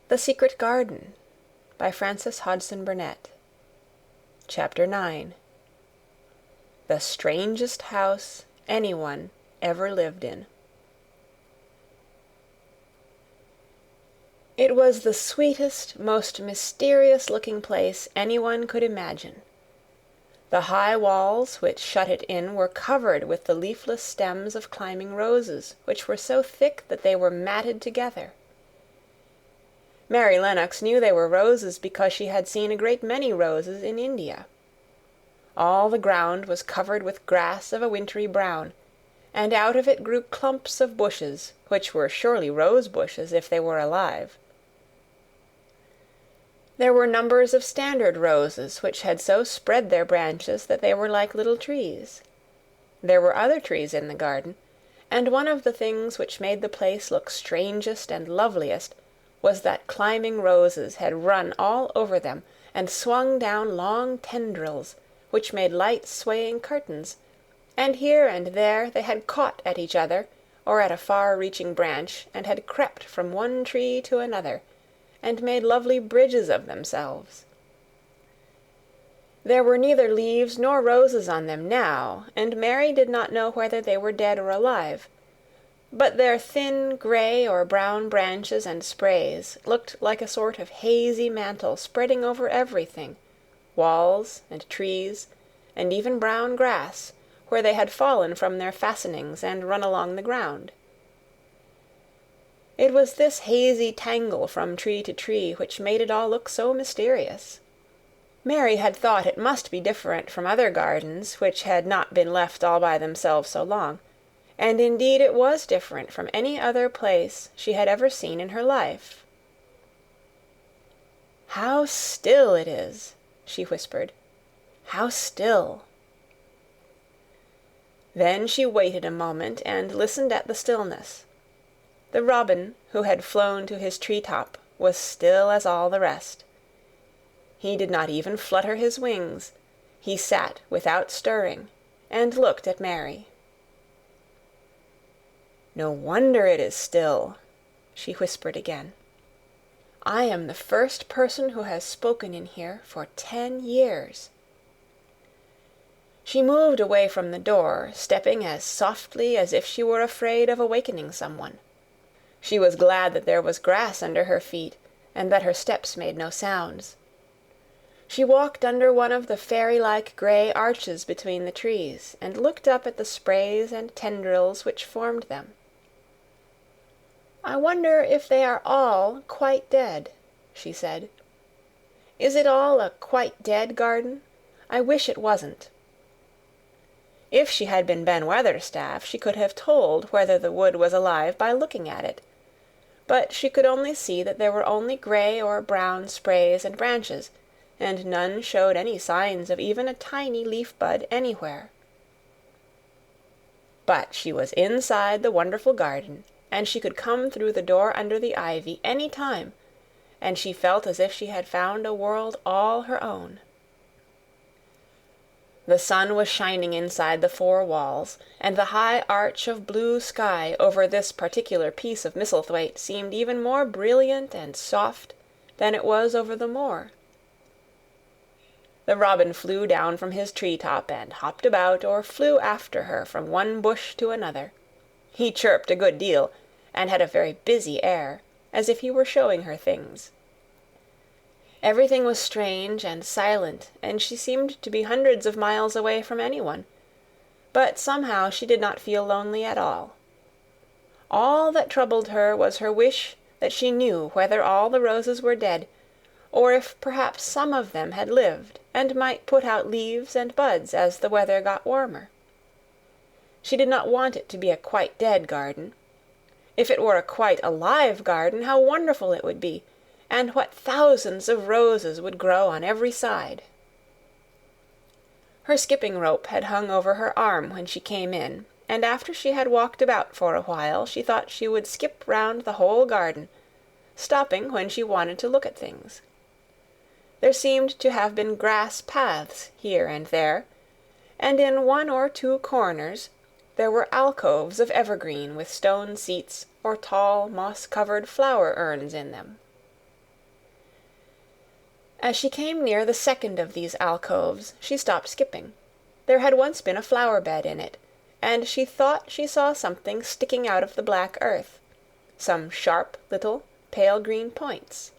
The Secret Garden by Frances Hodgson Burnett. Chapter 9. The Strangest House Anyone Ever Lived in. It was the sweetest, most mysterious-looking place anyone could imagine. The high walls which shut it in were covered with the leafless stems of climbing roses, which were so thick that they were matted together. Mary Lennox knew they were roses because she had seen a great many roses in India. All the ground was covered with grass of a wintry brown, and out of it grew clumps of bushes, which were surely rose bushes if they were alive. There were numbers of standard roses which had so spread their branches that they were like little trees. There were other trees in the garden, and one of the things which made the place look strangest and loveliest was that climbing roses had run all over them and swung down long tendrils, which made light swaying curtains, and here and there they had caught at each other or at a far-reaching branch and had crept from one tree to another, and made lovely bridges of themselves. There were neither leaves nor roses on them now, and Mary did not know whether they were dead or alive, but their thin gray or brown branches and sprays looked like a sort of hazy mantle spreading over everything, walls and trees, and even brown grass, where they had fallen from their fastenings and run along the ground. It was this hazy tangle from tree to tree which made it all look so mysterious. Mary had thought it must be different from other gardens which had not been left all by themselves so long, and indeed it was different from any other place she had ever seen in her life. "How still it is," she whispered. "How still." Then she waited a moment and listened at the stillness. The robin, who had flown to his tree-top, was still as all the rest. He did not even flutter his wings. He sat without stirring, and looked at Mary. "No wonder it is still," she whispered again. "I am the first person who has spoken in here for 10 years." She moved away from the door, stepping as softly as if she were afraid of awakening someone. She was glad that there was grass under her feet, and that her steps made no sounds. She walked under one of the fairy-like gray arches between the trees, and looked up at the sprays and tendrils which formed them. "I wonder if they are all quite dead," she said. "Is it all a quite dead garden? I wish it wasn't." If she had been Ben Weatherstaff, she could have told whether the wood was alive by looking at it, but she could only see that there were only gray or brown sprays and branches, and none showed any signs of even a tiny leaf-bud anywhere. But she was inside the wonderful garden, and she could come through the door under the ivy any time, and she felt as if she had found a world all her own. The sun was shining inside the 4 walls, and the high arch of blue sky over this particular piece of Misselthwaite seemed even more brilliant and soft than it was over the moor. The robin flew down from his tree-top and hopped about or flew after her from one bush to another. He chirped a good deal, and had a very busy air, as if he were showing her things. Everything was strange and silent, and she seemed to be hundreds of miles away from anyone, but somehow she did not feel lonely at all. All that troubled her was her wish that she knew whether all the roses were dead, or if perhaps some of them had lived and might put out leaves and buds as the weather got warmer. She did not want it to be a quite dead garden. If it were a quite alive garden, how wonderful it would be, and what thousands of roses would grow on every side. Her skipping rope had hung over her arm when she came in, and after she had walked about for a while, she thought she would skip round the whole garden, stopping when she wanted to look at things. There seemed to have been grass paths here and there, and in 1 or 2 corners there were alcoves of evergreen with stone seats or tall moss-covered flower urns in them. As she came near the second of these alcoves, she stopped skipping. There had once been a flower-bed in it, and she thought she saw something sticking out of the black earth, some sharp little pale green points.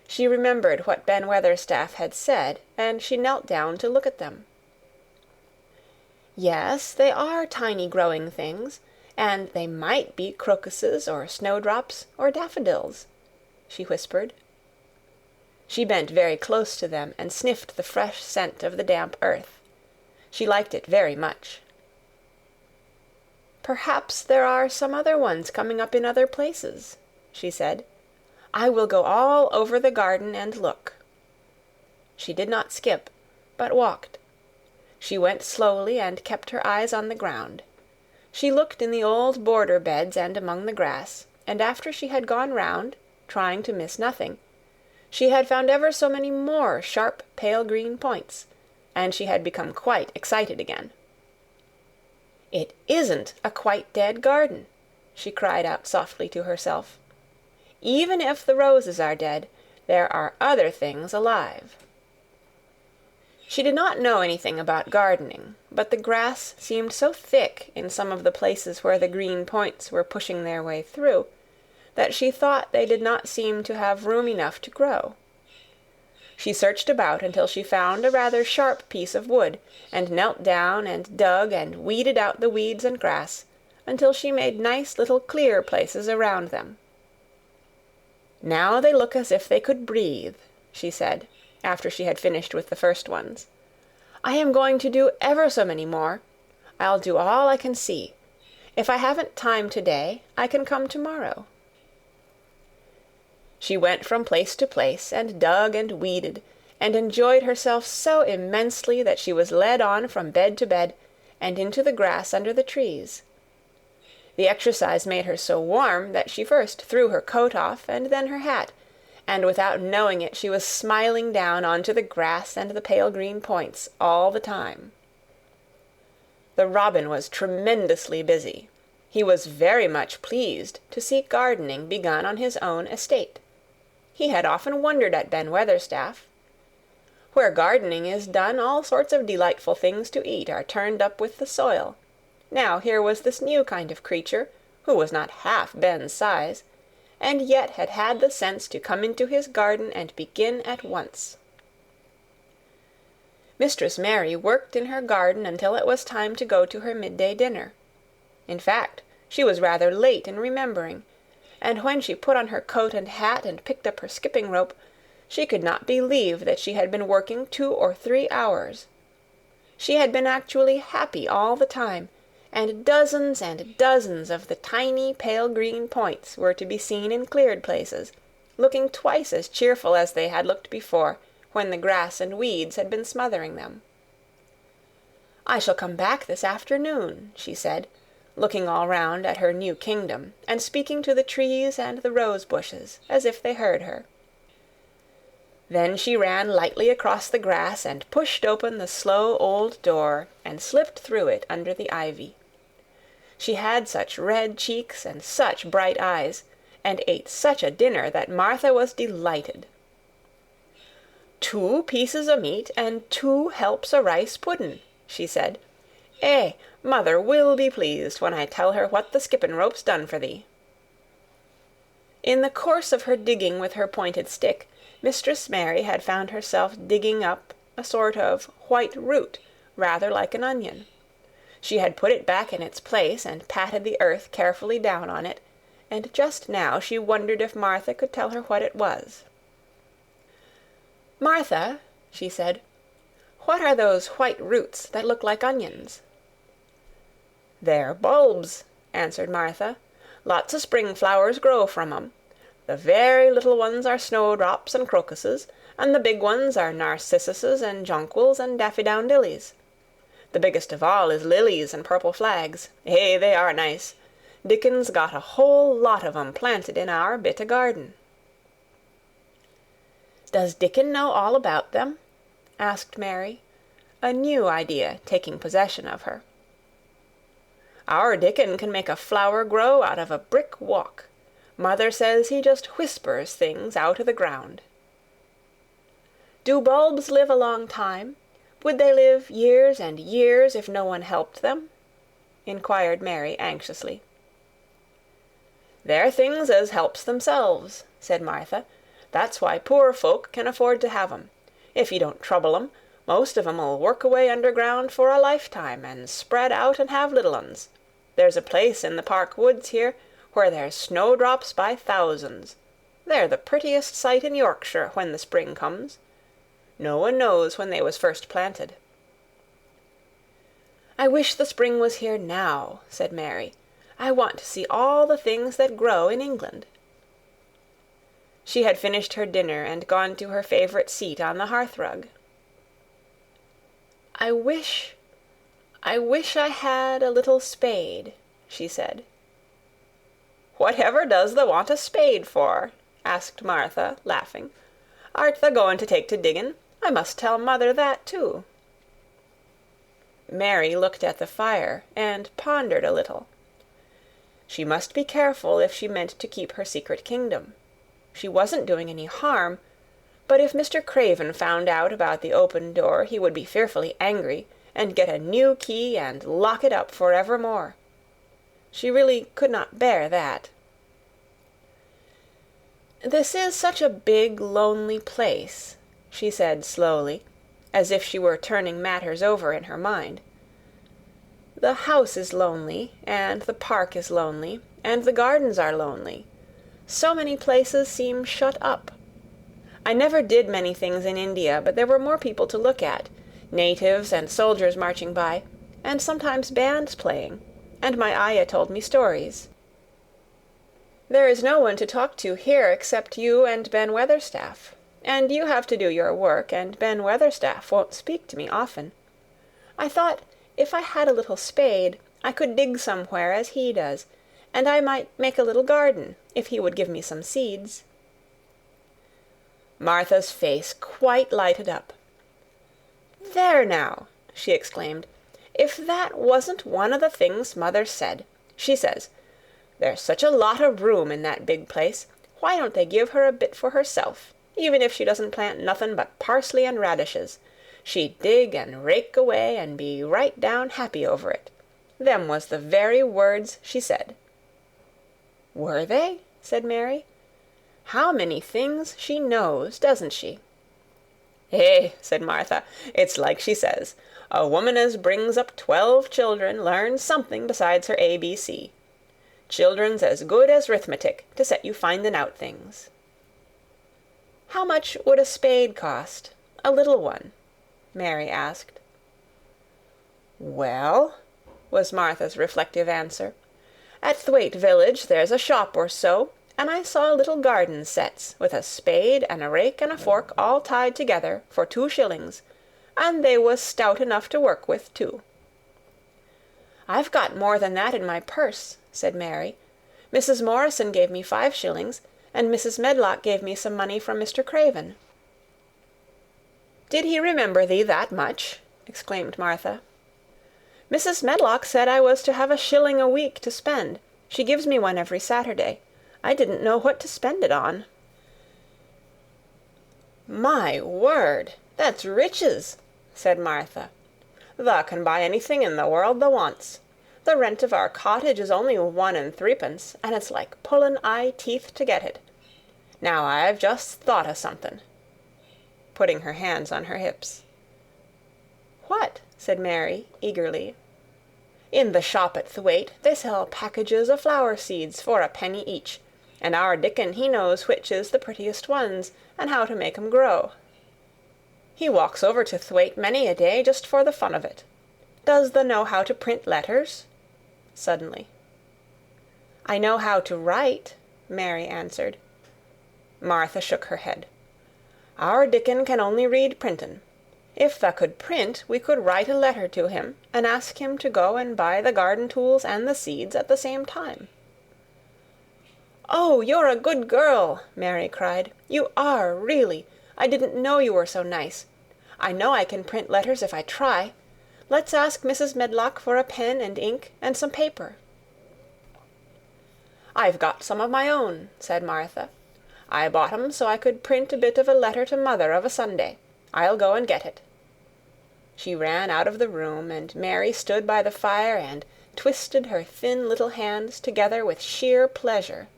She remembered what Ben Weatherstaff had said, and she knelt down to look at them. Yes, they are tiny growing things, and they might be crocuses or snowdrops or daffodils, she whispered. She bent very close to them and sniffed the fresh scent of the damp earth. She liked it very much. Perhaps there are some other ones coming up in other places, she said. I will go all over the garden and look. She did not skip, but walked. She went slowly and kept her eyes on the ground. She looked in the old border beds and among the grass, and after she had gone round, trying to miss nothing, she had found ever so many more sharp pale green points, and she had become quite excited again. It isn't a quite dead garden, she cried out softly to herself. Even if the roses are dead, there are other things alive. She did not know anything about gardening, but the grass seemed so thick in some of the places where the green points were pushing their way through, that she thought they did not seem to have room enough to grow. She searched about until she found a rather sharp piece of wood, and knelt down and dug and weeded out the weeds and grass, until she made nice little clear places around them. Now they look as if they could breathe, she said, after she had finished with the first ones. I am going to do ever so many more. I'll do all I can see. If I haven't time today, I can come tomorrow. She went from place to place, and dug and weeded, and enjoyed herself so immensely that she was led on from bed to bed, and into the grass under the trees. The exercise made her so warm that she first threw her coat off, and then her hat, and without knowing it she was smiling down onto the grass and the pale green points all the time. The robin was tremendously busy. He was very much pleased to see gardening begun on his own estate. He had often wondered at Ben Weatherstaff. Where gardening is done, all sorts of delightful things to eat are turned up with the soil. Now here was this new kind of creature, who was not half Ben's size, and yet had had the sense to come into his garden and begin at once. Mistress Mary worked in her garden until it was time to go to her midday dinner. In fact, she was rather late in remembering, and when she put on her coat and hat and picked up her skipping rope, she could not believe that she had been working 2 or 3 hours. She had been actually happy all the time, and dozens of the tiny pale green points were to be seen in cleared places, looking twice as cheerful as they had looked before, when the grass and weeds had been smothering them. I shall come back this afternoon, she said, looking all round at her new kingdom, and speaking to the trees and the rose bushes, as if they heard her. Then she ran lightly across the grass and pushed open the slow old door and slipped through it under the ivy. She had such red cheeks and such bright eyes, and ate such a dinner that Martha was delighted. 2 pieces o' meat and 2 helps o' rice puddin', she said. Mother will be pleased when I tell her what the skippin' rope's done for thee. In the course of her digging with her pointed stick, Mistress Mary had found herself digging up a sort of white root, rather like an onion. She had put it back in its place and patted the earth carefully down on it, and just now she wondered if Martha could tell her what it was. Martha, she said, what are those white roots that look like onions? They're bulbs, answered Martha. Lots of spring flowers grow from 'em. The very little ones are snowdrops and crocuses, and the big ones are narcissuses and jonquils and daffydowndillys. The biggest of all is lilies and purple flags. They are nice. Dickon's got a whole lot of 'em planted in our bit o' garden. Does Dickon know all about them? asked Mary, a new idea taking possession of her. Our Dickon can make a flower grow out of a brick walk. Mother says he just whispers things out o' the ground. Do bulbs live a long time? Would they live years and years if no one helped them?" inquired Mary anxiously. "They're things as helps themselves," said Martha. "That's why poor folk can afford to have 'em. If you don't trouble 'em, most of 'em'll work away underground for a lifetime, and spread out and have little uns. There's a place in the park woods here where there's snowdrops by thousands. They're the prettiest sight in Yorkshire when the spring comes. No one knows when they was first planted." "I wish the spring was here now," said Mary. "I want to see all the things that grow in England." She had finished her dinner and gone to her favorite seat on the hearthrug. I wish I had a little spade," she said. "Whatever does thou want a spade for?" asked Martha, laughing. "Art thou going to take to diggin'? I must tell mother that, too." Mary looked at the fire and pondered a little. She must be careful if she meant to keep her secret kingdom. She wasn't doing any harm, but if Mr. Craven found out about the open door he would be fearfully angry, and get a new key and lock it up for evermore. She really could not bear that. "This is such a big, lonely place," she said slowly, as if she were turning matters over in her mind. "The house is lonely, and the park is lonely, and the gardens are lonely. So many places seem shut up. I never did many things in India, but there were more people to look at, natives and soldiers marching by, and sometimes bands playing, and my ayah told me stories. There is no one to talk to here except you and Ben Weatherstaff, and you have to do your work, and Ben Weatherstaff won't speak to me often. I thought if I had a little spade, I could dig somewhere as he does, and I might make a little garden, if he would give me some seeds." Martha's face quite lighted up. "There now," she exclaimed, "if that wasn't one of the things Mother said. She says, 'There's such a lot of room in that big place, why don't they give her a bit for herself, even if she doesn't plant nothin' but parsley and radishes? She'd dig and rake away and be right down happy over it.' Them was the very words she said." "Were they?" said Mary. "How many things she knows, doesn't she?" "Eh," said Martha, "it's like she says, a woman as brings up 12 children learns something besides her ABC. Children's as good as 'rithmetic to set you finding out things." "How much would a spade cost, a little one?" Mary asked. "Well," was Martha's reflective answer, "at Thwaite village there's a shop or so, and I saw little garden sets with a spade and a rake and a fork all tied together for 2 shillings, and they was stout enough to work with, too." "I've got more than that in my purse," said Mary. "Mrs. Morrison gave me 5 shillings, and Mrs. Medlock gave me some money from Mr. Craven." "Did he remember thee that much?" exclaimed Martha. "Mrs. Medlock said I was to have 1 shilling a week to spend. She gives me one every Saturday. I didn't know what to spend it on." "My word, that's riches," said Martha. "Thou can buy anything in the world thou wants. The rent of our cottage is only 1 and 3pence, and it's like pullin' eye teeth to get it. Now I've just thought o' something," putting her hands on her hips. "What?" said Mary, eagerly. "In the shop at Thwaite they sell packages o' flower seeds for 1 penny each, and our Dickon he knows which is the prettiest ones, and how to make 'em grow. He walks over to Thwaite many a day just for the fun of it. Does thou know how to print letters?" suddenly. "I know how to write," Mary answered. Martha shook her head. "Our Dickon can only read printin'. If thou could print, we could write a letter to him, and ask him to go and buy the garden tools and the seeds at the same time." "Oh, you're a good girl!" Mary cried. "You are, really. I didn't know you were so nice. I know I can print letters if I try. Let's ask Mrs. Medlock for a pen and ink and some paper." "I've got some of my own," said Martha. "I bought 'em so I could print a bit of a letter to Mother of a Sunday. I'll go and get it." She ran out of the room, and Mary stood by the fire and twisted her thin little hands together with sheer pleasure.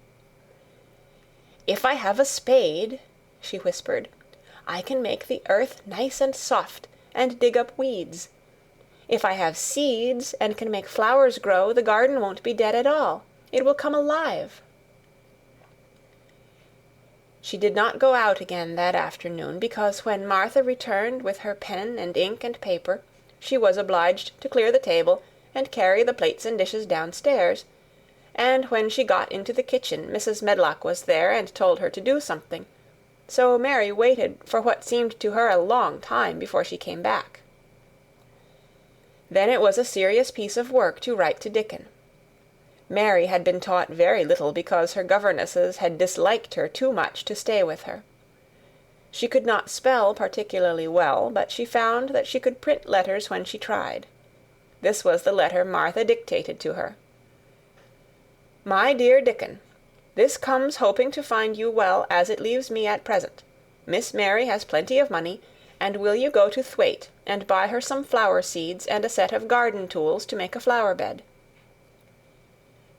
"If I have a spade," she whispered, "I can make the earth nice and soft, and dig up weeds. If I have seeds and can make flowers grow, the garden won't be dead at all. It will come alive." She did not go out again that afternoon, because when Martha returned with her pen and ink and paper, she was obliged to clear the table and carry the plates and dishes downstairs, and when she got into the kitchen Mrs. Medlock was there and told her to do something, so Mary waited for what seemed to her a long time before she came back. Then it was a serious piece of work to write to Dickon. Mary had been taught very little because her governesses had disliked her too much to stay with her. She could not spell particularly well, but she found that she could print letters when she tried. This was the letter Martha dictated to her. "My dear Dickon, this comes hoping to find you well as it leaves me at present. Miss Mary has plenty of money, and will you go to Thwaite and buy her some flower seeds and a set of garden tools to make a flower bed.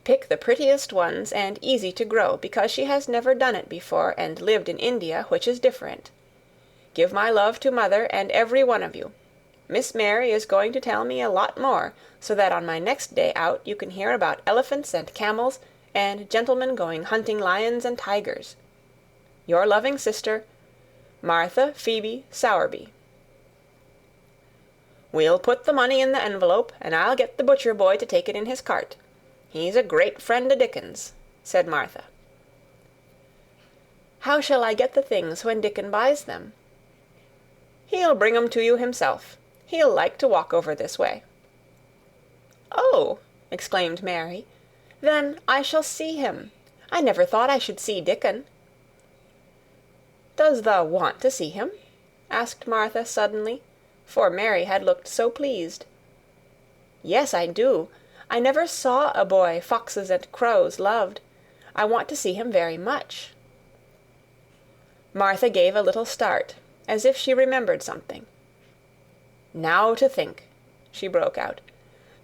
Pick the prettiest ones and easy to grow, because she has never done it before and lived in India, which is different. Give my love to Mother and every one of you. Miss Mary is going to tell me a lot more, so that on my next day out you can hear about elephants and camels and gentlemen going hunting lions and tigers. Your loving sister, Martha Phoebe Sowerby." "We'll put the money in the envelope, and I'll get the butcher boy to take it in his cart. He's a great friend o' Dickon's," said Martha. "How shall I get the things when Dickon buys them?" "He'll bring 'em to you himself. He'll like to walk over this way." "Oh!" exclaimed Mary. "Then I shall see him. I never thought I should see Dickon." "Does thou want to see him?" asked Martha suddenly, for Mary had looked so pleased. "Yes, I do. I never saw a boy foxes and crows loved. I want to see him very much." Martha gave a little start, as if she remembered something. "Now to think," she broke out.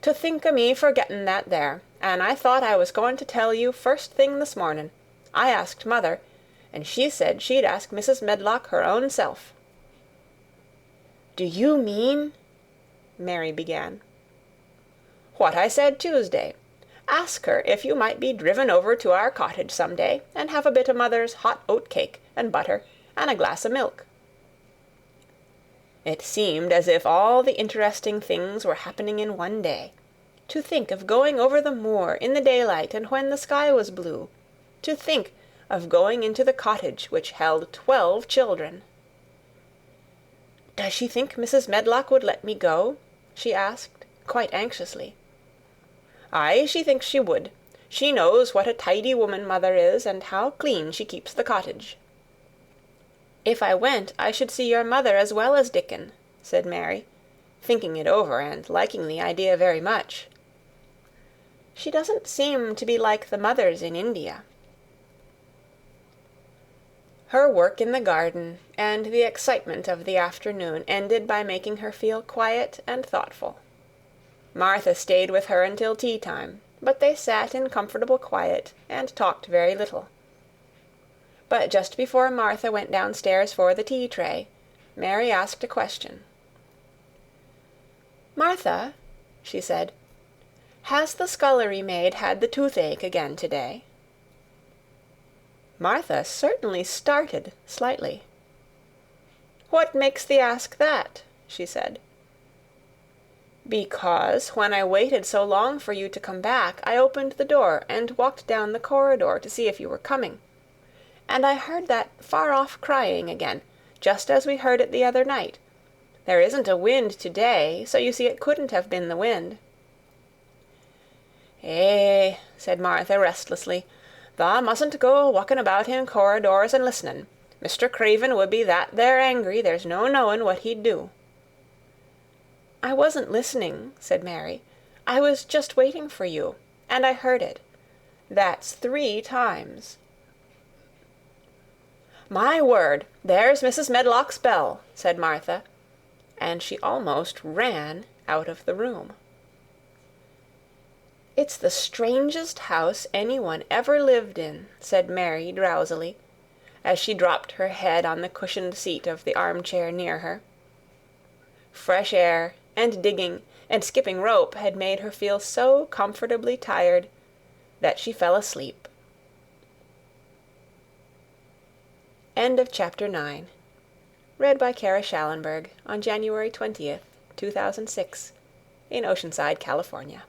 "To think o' me forgetting that there, and I thought I was going to tell you first thing this morning. I asked Mother, and she said she'd ask Mrs. Medlock her own self." "Do you mean—" Mary began. "What I said Tuesday. Ask her if you might be driven over to our cottage some day, and have a bit of Mother's hot oat cake, and butter, and a glass of milk." It seemed as if all the interesting things were happening in one day. To think of going over the moor in the daylight and when the sky was blue. To think of going into the cottage which held 12 children. "Does she think Mrs. Medlock would let me go?" she asked, quite anxiously. "Aye, she thinks she would. She knows what a tidy woman Mother is, and how clean she keeps the cottage." "If I went, I should see your mother as well as Dickon," said Mary, thinking it over and liking the idea very much. "She doesn't seem to be like the mothers in India." Her work in the garden and the excitement of the afternoon ended by making her feel quiet and thoughtful. Martha stayed with her until tea-time, but they sat in comfortable quiet and talked very little. But just before Martha went downstairs for the tea-tray, Mary asked a question. "Martha," she said, "has the scullery maid had the toothache again today?" Martha certainly started slightly. "What makes thee ask that?" she said. "Because when I waited so long for you to come back, I opened the door and walked down the corridor to see if you were coming. And I heard that far-off crying again, just as we heard it the other night. There isn't a wind to-day, so you see it couldn't have been the wind." "Eh," said Martha restlessly, "thou mustn't go walking about in corridors and listening. Mr. Craven would be that there angry, there's no knowing what he'd do." "I wasn't listening," said Mary. "I was just waiting for you, and I heard it. That's 3 times." "My word, there's Mrs. Medlock's bell," said Martha, and she almost ran out of the room. "It's the strangest house anyone ever lived in," said Mary drowsily, as she dropped her head on the cushioned seat of the armchair near her. Fresh air, and digging, and skipping rope had made her feel so comfortably tired that she fell asleep. End of Chapter 9. Read by Kara Schallenberg on January 20th, 2006, in Oceanside, California.